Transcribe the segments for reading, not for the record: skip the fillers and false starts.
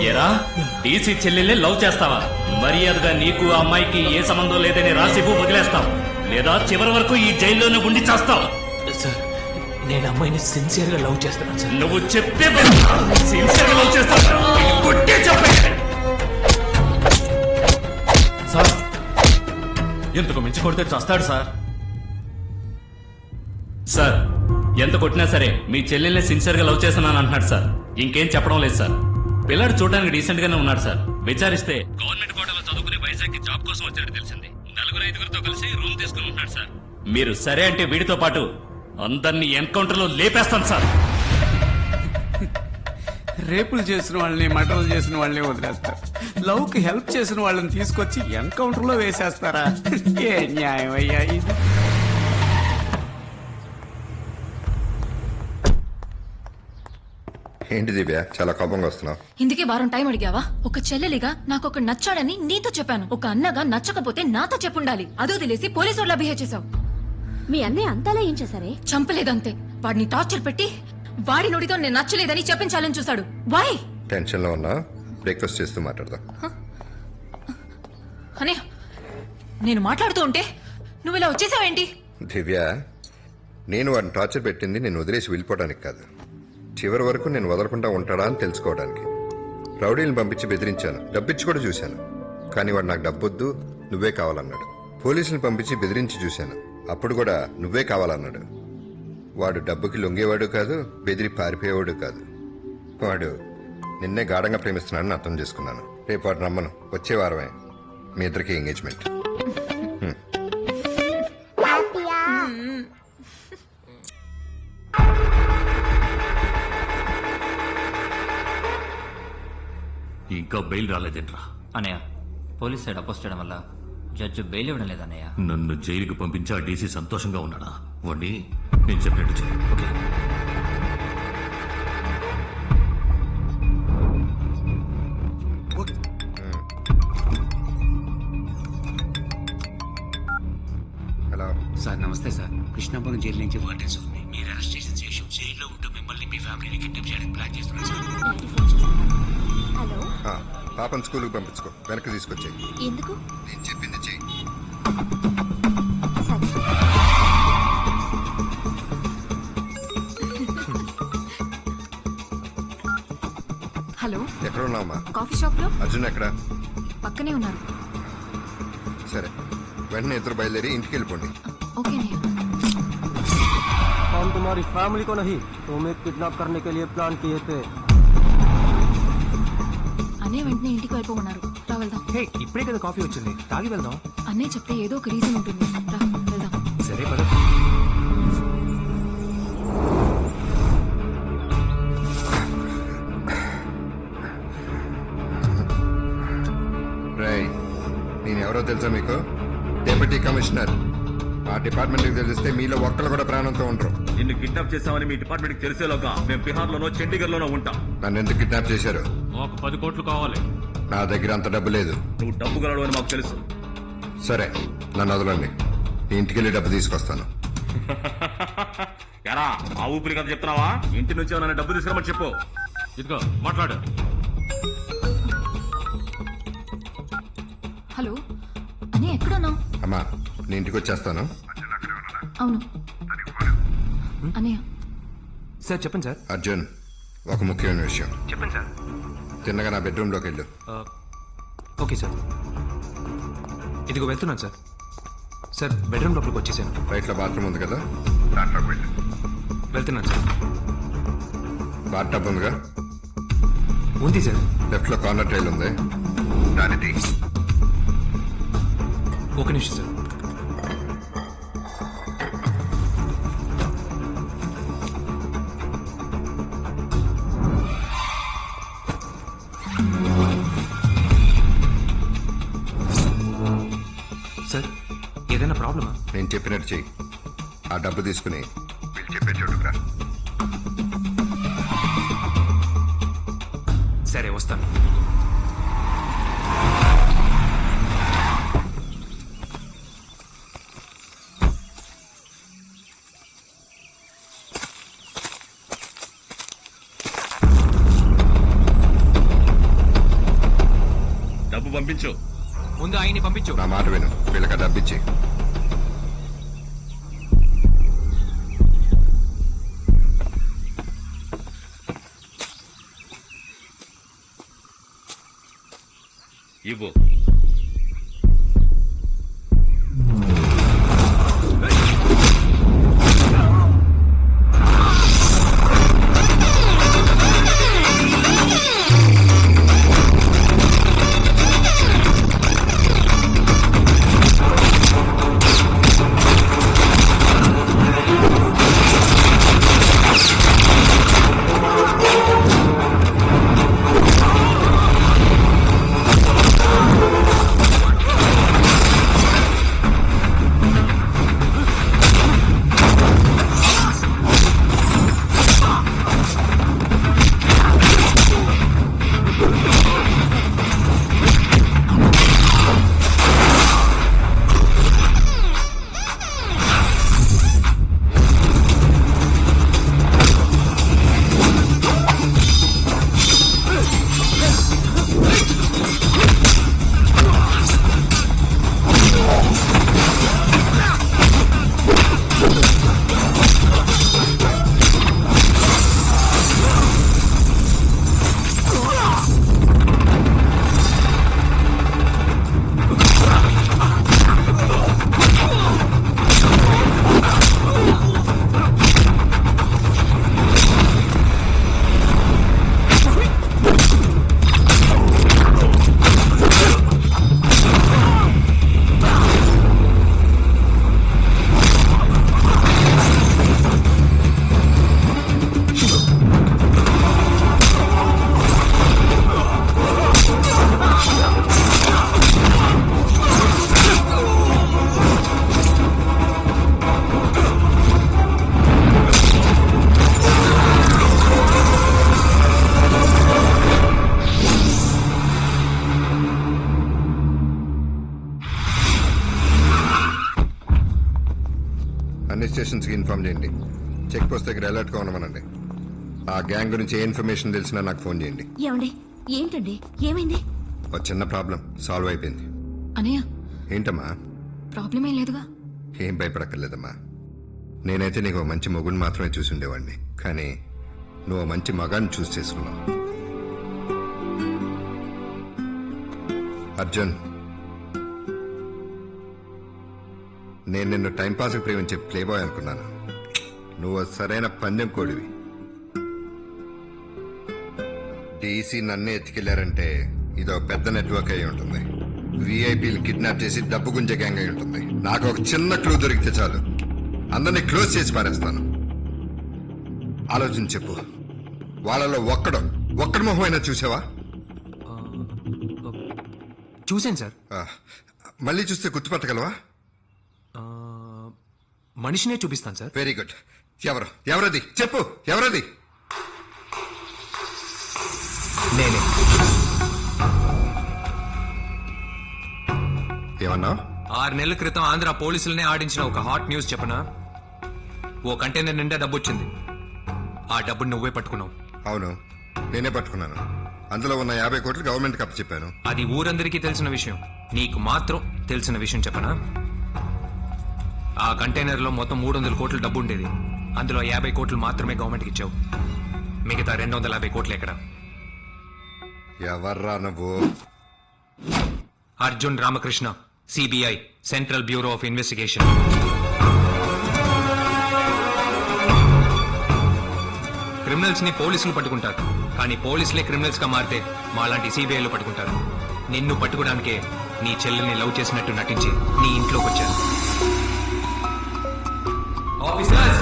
ఏరా డీసీ చెల్లెల్ని లవ్ చేస్తావా? మర్యాదగా నీకు ఆ అమ్మాయికి ఏ సంబంధం లేదని రాసివ్వు, వదిలేస్తావు. లేదా చివరి వరకు ఈ జైల్లోనే ఉండి చేస్తావు. సార్, నేను అమ్మాయిని సిన్సియర్ గా లవ్ చేస్తున్నాను సార్. నువ్వు చెప్తే సిన్సియర్ గా లవ్ చేస్తావు. కొట్టే చెప్పే సార్, ఎంతకు మించి కొడితే చస్తాడు సార్. సార్, ఎంత కొట్టినా సరే మీ చెల్లెల్ని సిన్సియర్ గా లవ్ చేస్తున్నాను అంటున్నాడు సార్. ఇంకేం చెప్పడం లేదు సార్. పిల్లాడు చూడడానికి డీసెంట్ గానే ఉన్నాడు సార్. విచారిస్తే గవర్నమెంట్ కోటాలో చదువుకుని వైజాగ్ జాబ్ కోసం వచ్చాడు తెలిసింది. 4-5 కలిసి రూమ్ తీసుకుని ఉంటున్నాడు సార్. మీరు సరే అంటే వీడితో పాటు అందరినీ ఎన్కౌంటర్ లో లేపేస్తాను సార్. రేపులు చేసిన వాళ్ళని, మర్డర్లు చేసిన వాళ్ళని వదిలేస్తారు. లవ్ కి హెల్ప్ చేసిన వాళ్ళని తీసుకొచ్చి ఎన్కౌంటర్ లో వేసేస్తారా? ఏ న్యాయం అయ్యా ఇది? ఏంటి దివ్య, చాలా కోపంగా వస్తున్నావు? ఇందుకే వారం టైం అడిగావా? ఒక చెల్లెలిగా నాకు ఒక నచ్చాడని నీతో చెప్పాను. ఒక అన్నగా నచ్చకపోతే నాతో చెప్పుండాలి. అదో తెలిసి పోలీసు వాళ్ళ బిహేవ్ చేశావు. మీ అన్నయ్య అంతలా ఏం చేశారే? చంపలేదంతే. వాడిని టార్చర్ పెట్టి వాడి నోటితో నేను నచ్చలేదని చెప్పించాలని చూశాడు. వై? టెన్షన్ లో ఉన్నా, బ్రేక్ఫాస్ట్ చేస్తూ మాట్లాడదాం. అనే నేను మాట్లాడుతూ ఉంటే నువ్వు ఇలా వచ్చేసావేంటి? దివ్య, నేను వాడిని టార్చర్ పెట్టింది నేను వదిలేసి వెళ్ళిపోవడానికి కాదు, చివరి వరకు నేను వదలకుండా ఉంటాడా అని తెలుసుకోవడానికి. రౌడీలను పంపించి బెదిరించాను, డబ్బిచ్చి కూడా చూశాను. కానీ వాడు నాకు డబ్బొద్దు, నువ్వే కావాలన్నాడు. పోలీసులను పంపించి బెదిరించి చూశాను, అప్పుడు కూడా నువ్వే కావాలన్నాడు. వాడు డబ్బుకి లొంగేవాడు కాదు, బెదిరి పారిపోయేవాడు కాదు. వాడు నిన్నే గాఢంగా ప్రేమిస్తున్నాడని అర్థం చేసుకున్నాను. రేపు వాడు రమ్మను, వచ్చే వారమే మీ ఇద్దరికి ఎంగేజ్మెంట్. ఇంకా బెయిల్ రాలేదేంట్రా? అన్నయ్య, పోలీస్ సైడ్ అపోజ్ చేయడం వల్ల జడ్జి బెయిల్ ఇవ్వడం లేదన్నయ్య. నన్ను జైలుకు పంపించి ఆ డీసీ సంతోషంగా ఉన్నాడా? వాడిని నేను చెప్పినట్టు చేయి. ఓకే. హలో సార్, నమస్తే సార్. కృష్ణాపురం జైలు నుంచి వార్డెన్స్ ఉంది. మీరు అరెస్ట్ చేసిన శేషం జైల్లో ఉంటూ మిమ్మల్ని మీ ఫ్యామిలీని కిడ్నాప్ చేయడానికి ప్లాన్ చేస్తున్నారు సార్. హలో, పాపను స్కూల్కి పంపించుకో, వెనక్కి తీసుకొచ్చాయి. ఎందుకు? నేను చెప్పింది చెయ్యి. సరే. హలో, ఎక్కడ ఉన్నావమ్మా? కాఫీ షాప్ లో. అర్జున్ ఎక్కడ? పక్కనే ఉన్నారు. సరే, వెంటనే ఇద్దరు బయలుదేరి ఇంటికి వెళ్ళిపోండి. ఓకే. हम तुम्हारी फैमिली को नहीं, तुम्हें किडनैप करने के लिए प्लान किए थे. అన్నయ్య వెంటనే ఇంటికి వెళ్ళిపోమన్నారు. రా వెళ్దాం. హే, ఇప్పుడే కదా కాఫీ వచ్చింది, తాగి వెళ్దాం. అన్నయ్య చెప్తే ఏదో ఒక రీజన్ ఉంటుంది. రా వెళ్దాం. సరే పద. రేయ్, నేను ఎవరో తెలుసా మీకు? Deputy commissioner. ఆ డిపార్ట్మెంట్ కి తెలిస్తే మీలో ఒక్కరు కూడా ప్రాణంతో ఉండరు. నిన్ను కిడ్నాప్ చేశామని మీ డిపార్ట్మెంట్ కి తెలిసేలోగా మేము బీహార్ లోనో చండీగఢ్ లోనో ఉంటాం. నన్ను ఎందుకు కిడ్నాప్ చేశారు? మాకు 10 కోట్లు కావాలి. నా దగ్గర అంత డబ్బు లేదు. నువ్వు డబ్బు గలడు అని మాకు తెలుసు. సరే, నన్ను వదలండి. నీ ఇంటికి వెళ్ళి డబ్బు తీసుకొస్తాను. ఎరా, ఆ ఊపిరి కథ చెప్తున్నావా? ఇంటి నుంచి నన్ను డబ్బు తీసుకురమని చెప్పు. ఇదిగో మాట్లాడు. హలో అన్నయ్య, ఎక్కడున్నావు? అమ్మా, నీ ఇంటికి వచ్చేస్తాను. అవును అన్నయ్య. సార్ చెప్పండి సార్. అర్జున్, ఒక ముఖ్యమైన విషయం చెప్పండి సార్. తిన్నగా నా బెడ్రూమ్లోకి వెళ్ళు. Okay sir. ఇదిగో వెళ్తున్నాను సార్. సార్, బెడ్రూమ్ లోపలికి వచ్చేసాను. రైట్లో బాత్రూమ్ ఉంది కదా, దాంట్లోకి వెళ్ళు. వెళ్తున్నాను సార్. బాత్ టబ్ ఉందిగా, ఉంది సార్. లెఫ్ట్ లో కార్నర్ టైల్ ఉంది, దాన్ని తీ. ఒక నిమిషం సార్. సార్, ఏదైనా ప్రాబ్లమా? నేను చెప్పినట్టు చెయ్యి. ఆ డబ్బు తీసుకుని వీళ్ళు చెప్పే చోటుకురా. సరే, వస్తాను. పంపించు. ముందు ఆయన్ని పంపించు. నా మాట విను, వీళ్ళకి డబ్బిచ్చి. ఇవ్వు. అన్ని స్టేషన్స్కి ఇన్ఫార్మ్ చేయండి. చెక్ పోస్ట్ దగ్గర అలర్ట్గా ఉండమనండి. ఆ గ్యాంగ్ గురించి ఏ ఇన్ఫర్మేషన్ తెలిసినా నాకు ఫోన్ చేయండి. ఏమండి ఏంటండి ఏమైంది? ఒక చిన్న ప్రాబ్లం సాల్వ్ అయిపోయింది. అనయ్య, ఏంటమ్మా? ప్రాబ్లం ఏం లేదుగా. ఏం భయపడక్కర్లేదమ్మా. నేనైతే నీకు ఒక మంచి మొగుడిని మాత్రమే చూసి ఉండేవాడిని, కానీ నువ్వు ఒక మంచి మగాన్ని చూసి చేసుకున్నావు. అర్జున్, నేను నిన్ను టైంపాస్కి ప్రేమించే ప్లేబాయ్ అనుకున్నాను. నువ్వు సరైన పందెం కోడివి. డీసీ నన్నే ఎత్తుకెళ్లారంటే ఇదో పెద్ద నెట్వర్క్ అయి ఉంటుంది. విఐపీలు కిడ్నాప్ చేసి డబ్బు గుంజే గ్యాంగ్ అయి ఉంటుంది. నాకు ఒక చిన్న క్లూ దొరికితే చాలు, అందరినీ క్లోజ్ చేసి పారేస్తాను. ఆలోచన చెప్పు, వాళ్ళలో ఒక్కడి మొహమైనా చూసావా? చూసాను సార్. మళ్ళీ చూస్తే గుర్తుపట్టగలవా? మనిషినే చూపిస్తాను సార్. Very good. ఎవరది చెప్పు, ఎవరది? నేనే. ఏమన్నావు? 6 నెలల క్రితం ఆంధ్ర పోలీసులనే ఆడించిన ఒక హాట్ న్యూస్ చెప్పనా? ఓ కంటైనర్ నిండా డబ్బు వచ్చింది. ఆ డబ్బుని నువ్వే పట్టుకున్నావు. అవును, నేనే పట్టుకున్నాను. అందులో ఉన్న 50 కోట్లు గవర్నమెంట్కి అప్పచెప్పాను. అది ఊరందరికీ తెలిసిన విషయం. నీకు మాత్రం తెలిసిన విషయం చెప్పనా? ఆ కంటైనర్ లో మొత్తం 300 కోట్ల డబ్బు ఉండేది. అందులో 50 కోట్లు మాత్రమే గవర్నమెంట్కి ఇచ్చావు. మిగతా 250 కోట్లు ఎక్కడ? ఎవర్రా నువ్వు? Arjun Ramakrishna, CBI, central bureau of investigation. Criminals ని పోలీసులు పట్టుకుంటారు, కానీ పోలీసులే క్రిమినల్స్ గా మారితే మాలాంటి సిబిఐలు పట్టుకుంటారు. నిన్ను పట్టుకోవడానికే నీ చెల్లెల్ని లవ్ చేసినట్టు నటించి నీ ఇంట్లోకి వచ్చాను. Officers,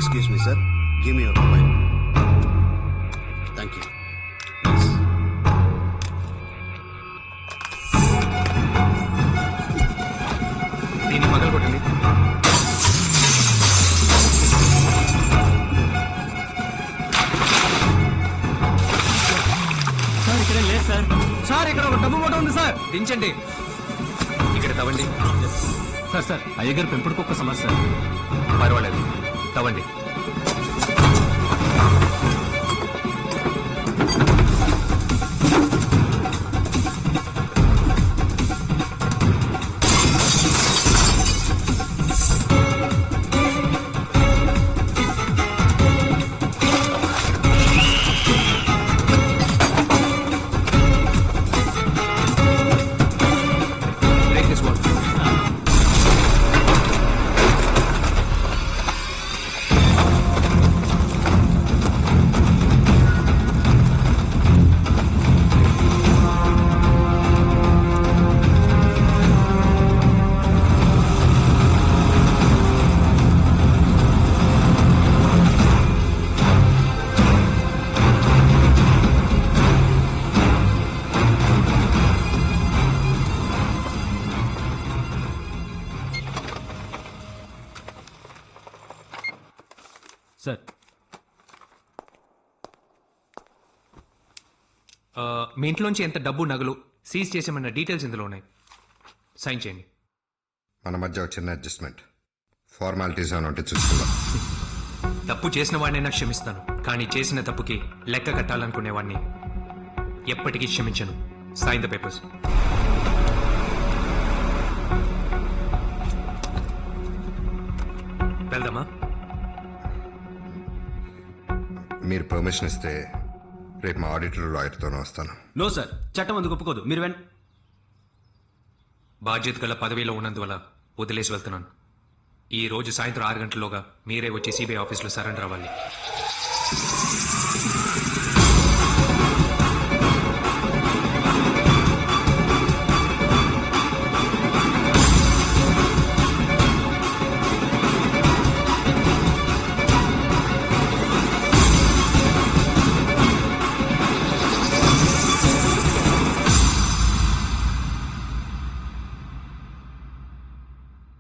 Excuse me, sir. Give me your mobile. Thank you. దీన్ని పగలు కొట్టండి. సార్ ఇక్కడ లేదు సార్. సార్ ఇక్కడ ఒక డబ్బు మూట ఉంది సార్. దించండి. ఇక్కడ తవ్వండి. సార్ సార్ అయ్యగారు పెంపుడు కుక్క సమస్య. పర్వాలేదు, తవ్వండి. Break this wall. సార్ మీ ఇంట్లోంచి ఎంత డబ్బు నగలు సీజ్ చేసామన్న డీటెయిల్స్ ఇందులో ఉన్నాయి. సైన్ చేయండి. మన మధ్య ఒక చిన్న అడ్జస్ట్మెంట్, ఫార్మాలిటీస్ అని ఉంటే చూసుకుందాం. తప్పు చేసిన వాడినైనా క్షమిస్తాను, కానీ చేసిన తప్పుకి లెక్క కట్టాలనుకునేవాడిని ఎప్పటికీ క్షమించను. Sign the papers. వెళ్దామా? మీరు పర్మిషన్ ఇస్తే రేపు మా ఆడిటర్ లాయర్తోనే వస్తాను. నో సార్, చట్టం అందుకు ఒప్పుకోదు. మీరు బాధ్యత గల పదవిలో ఉన్నందువల్ల వదిలేసి వెళ్తున్నాను. ఈ రోజు సాయంత్రం 6 గంటల్లోగా మీరే వచ్చి సిబిఐ ఆఫీస్లో సరెండర్ అవ్వాలి.